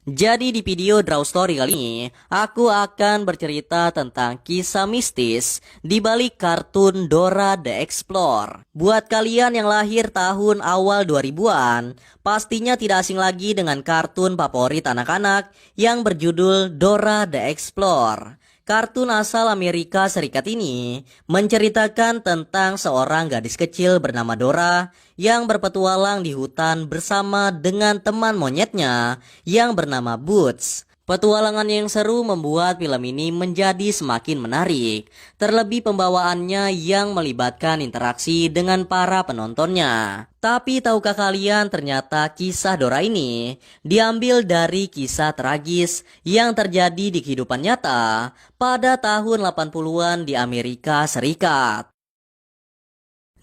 Jadi di video Draw Story kali ini, aku akan bercerita tentang kisah mistis di balik kartun Dora the Explorer. Buat kalian yang lahir tahun awal 2000-an, pastinya tidak asing lagi dengan kartun favorit anak-anak yang berjudul Dora the Explorer. Kartun asal Amerika Serikat ini menceritakan tentang seorang gadis kecil bernama Dora yang berpetualang di hutan bersama dengan teman monyetnya yang bernama Boots. Petualangan yang seru membuat film ini menjadi semakin menarik, terlebih pembawaannya yang melibatkan interaksi dengan para penontonnya. Tapi tahukah kalian ternyata kisah Dora ini diambil dari kisah tragis yang terjadi di kehidupan nyata pada tahun 80-an di Amerika Serikat.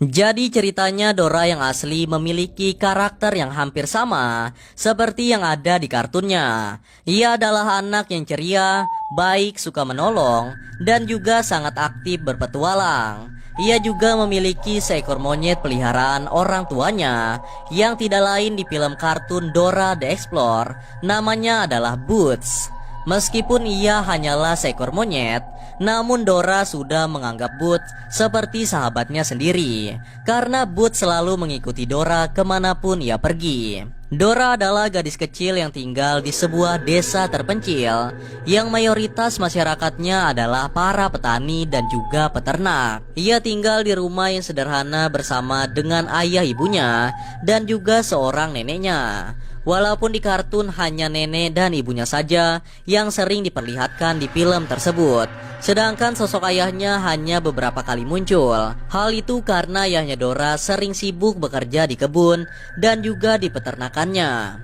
Jadi ceritanya Dora yang asli memiliki karakter yang hampir sama seperti yang ada di kartunnya. Ia adalah anak yang ceria, baik, suka menolong, dan juga sangat aktif berpetualang. Ia juga memiliki seekor monyet peliharaan orang tuanya yang tidak lain di film kartun Dora the Explorer, namanya adalah Boots. Meskipun ia hanyalah seekor monyet, namun Dora sudah menganggap Boots seperti sahabatnya sendiri, karena Boots selalu mengikuti Dora kemanapun ia pergi. Dora adalah gadis kecil yang tinggal di sebuah desa terpencil, yang mayoritas masyarakatnya adalah para petani dan juga peternak. Ia tinggal di rumah yang sederhana bersama dengan ayah ibunya dan juga seorang neneknya. Walaupun di kartun hanya nenek dan ibunya saja yang sering diperlihatkan di film tersebut, sedangkan sosok ayahnya hanya beberapa kali muncul. Hal itu karena ayahnya Dora sering sibuk bekerja di kebun dan juga di peternakannya.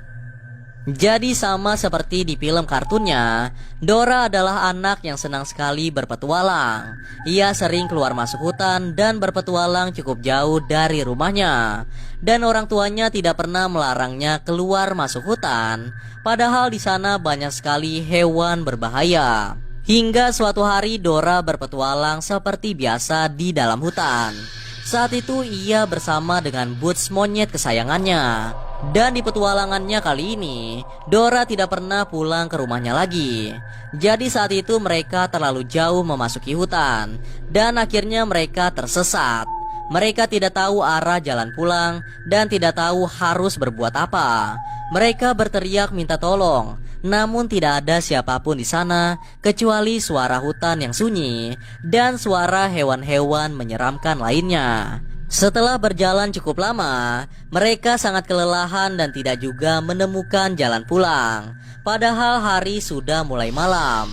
Jadi sama seperti di film kartunnya, Dora adalah anak yang senang sekali berpetualang. Ia sering keluar masuk hutan dan berpetualang cukup jauh dari rumahnya. Dan orang tuanya tidak pernah melarangnya keluar masuk hutan, padahal di sana banyak sekali hewan berbahaya. Hingga suatu hari Dora berpetualang seperti biasa di dalam hutan. Saat itu ia bersama dengan Boots monyet kesayangannya. Dan di petualangannya kali ini, Dora tidak pernah pulang ke rumahnya lagi. Jadi saat itu mereka terlalu jauh memasuki hutan, dan akhirnya mereka tersesat. Mereka tidak tahu arah jalan pulang dan tidak tahu harus berbuat apa. Mereka berteriak minta tolong, namun tidak ada siapapun di sana kecuali suara hutan yang sunyi dan suara hewan-hewan menyeramkan lainnya. Setelah berjalan cukup lama, mereka sangat kelelahan dan tidak juga menemukan jalan pulang. Padahal hari sudah mulai malam.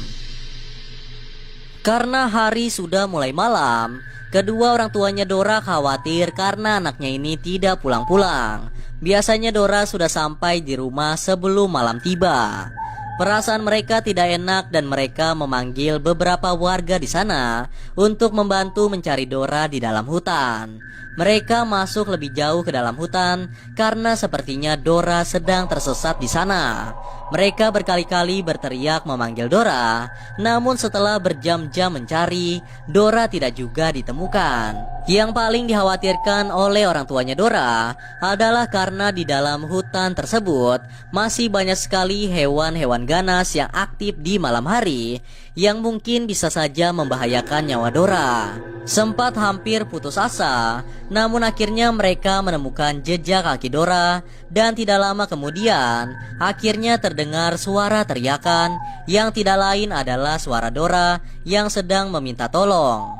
Karena hari sudah mulai malam, kedua orang tuanya Dora khawatir karena anaknya ini tidak pulang-pulang. Biasanya Dora sudah sampai di rumah sebelum malam tiba. Perasaan mereka tidak enak dan mereka memanggil beberapa warga di sana untuk membantu mencari Dora di dalam hutan. Mereka masuk lebih jauh ke dalam hutan karena sepertinya Dora sedang tersesat di sana. Mereka berkali-kali berteriak memanggil Dora, namun setelah berjam-jam mencari, Dora tidak juga ditemukan. Yang paling dikhawatirkan oleh orang tuanya Dora adalah karena di dalam hutan tersebut masih banyak sekali hewan-hewan ganas yang aktif di malam hari yang mungkin bisa saja membahayakan nyawa Dora. Sempat hampir putus asa, namun akhirnya mereka menemukan jejak kaki Dora dan tidak lama kemudian akhirnya terdengar suara teriakan yang tidak lain adalah suara Dora yang sedang meminta tolong.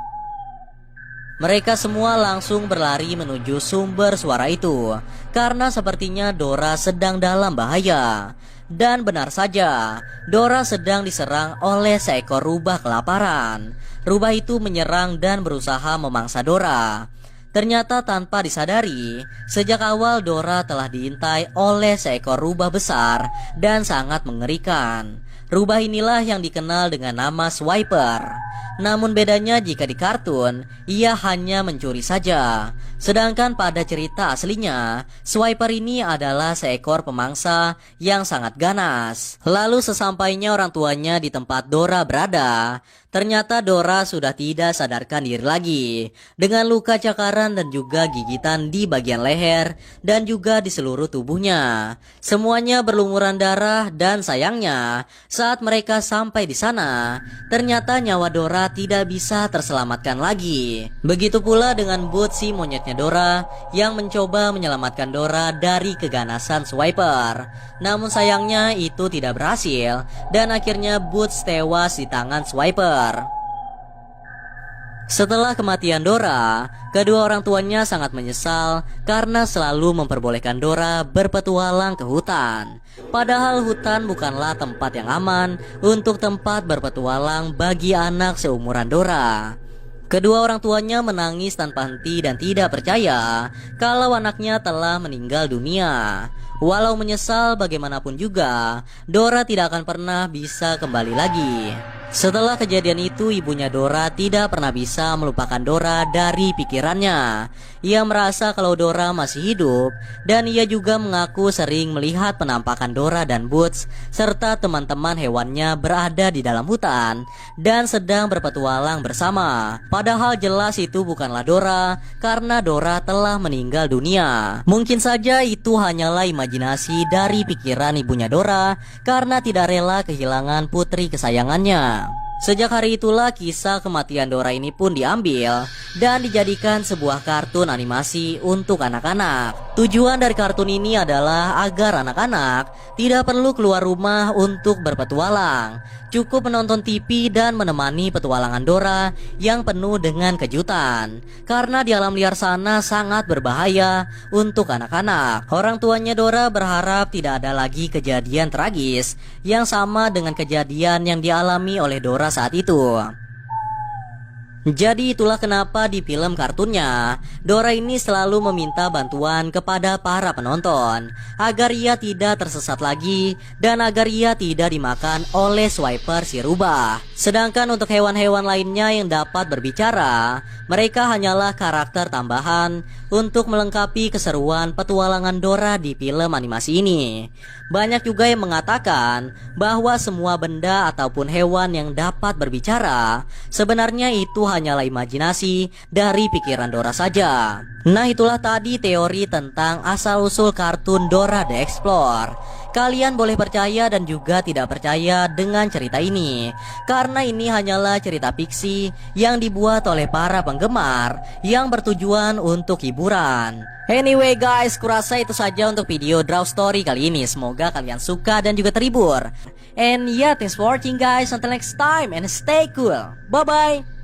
Mereka semua langsung berlari menuju sumber suara itu karena sepertinya Dora sedang dalam bahaya. Dan benar saja, Dora sedang diserang oleh seekor rubah kelaparan. Rubah itu menyerang dan berusaha memangsa Dora. Ternyata tanpa disadari, sejak awal Dora telah diintai oleh seekor rubah besar dan sangat mengerikan. Rubah inilah yang dikenal dengan nama Swiper. Namun bedanya jika di kartun, ia hanya mencuri saja. Sedangkan pada cerita aslinya, Swiper ini adalah seekor pemangsa yang sangat ganas. Lalu sesampainya orang tuanya di tempat Dora berada, ternyata Dora sudah tidak sadarkan diri lagi, dengan luka cakaran dan juga gigitan di bagian leher dan juga di seluruh tubuhnya. Semuanya berlumuran darah dan sayangnya saat mereka sampai di sana, ternyata nyawa Dora tidak bisa terselamatkan lagi. Begitu pula dengan Boots, si monyetnya Dora yang mencoba menyelamatkan Dora dari keganasan Swiper. Namun sayangnya itu tidak berhasil dan akhirnya Boots tewas di tangan Swiper. Setelah kematian Dora, kedua orang tuanya sangat menyesal karena selalu memperbolehkan Dora berpetualang ke hutan. Padahal hutan bukanlah tempat yang aman untuk tempat berpetualang bagi anak seumuran Dora. Kedua orang tuanya menangis tanpa henti dan tidak percaya kalau anaknya telah meninggal dunia. Walau menyesal bagaimanapun juga, Dora tidak akan pernah bisa kembali lagi. Setelah kejadian itu, ibunya Dora tidak pernah bisa melupakan Dora dari pikirannya. Ia merasa kalau Dora masih hidup, dan ia juga mengaku sering melihat penampakan Dora dan Boots serta teman-teman hewannya berada di dalam hutan dan sedang berpetualang bersama. Padahal jelas itu bukanlah Dora, karena Dora telah meninggal dunia. Mungkin saja itu hanyalah imajinasi dari pikiran ibunya Dora karena tidak rela kehilangan putri kesayangannya. Sejak hari itulah kisah kematian Dora ini pun diambil dan dijadikan sebuah kartun animasi untuk anak-anak. Tujuan dari kartun ini adalah agar anak-anak tidak perlu keluar rumah untuk berpetualang. Cukup menonton TV dan menemani petualangan Dora yang penuh dengan kejutan. Karena di alam liar sana sangat berbahaya untuk anak-anak. Orang tuanya Dora berharap tidak ada lagi kejadian tragis yang sama dengan kejadian yang dialami oleh Dora saat itu. Jadi itulah kenapa di film kartunnya Dora ini selalu meminta bantuan kepada para penonton agar ia tidak tersesat lagi dan agar ia tidak dimakan oleh Swiper si rubah. Sedangkan untuk hewan-hewan lainnya yang dapat berbicara, mereka hanyalah karakter tambahan untuk melengkapi keseruan petualangan Dora di film animasi ini. Banyak juga yang mengatakan bahwa semua benda ataupun hewan yang dapat berbicara sebenarnya itu hanyalah imajinasi dari pikiran Dora saja. Nah, itulah tadi teori tentang asal-usul kartun Dora the Explorer. Kalian boleh percaya dan juga tidak percaya dengan cerita ini, karena ini hanyalah cerita fiksi yang dibuat oleh para penggemar yang bertujuan untuk hiburan. Anyway guys, kurasa itu saja untuk video Draw Story kali ini. Semoga kalian suka dan juga terhibur. And yeah, thanks for watching guys. Until next time and stay cool. Bye bye.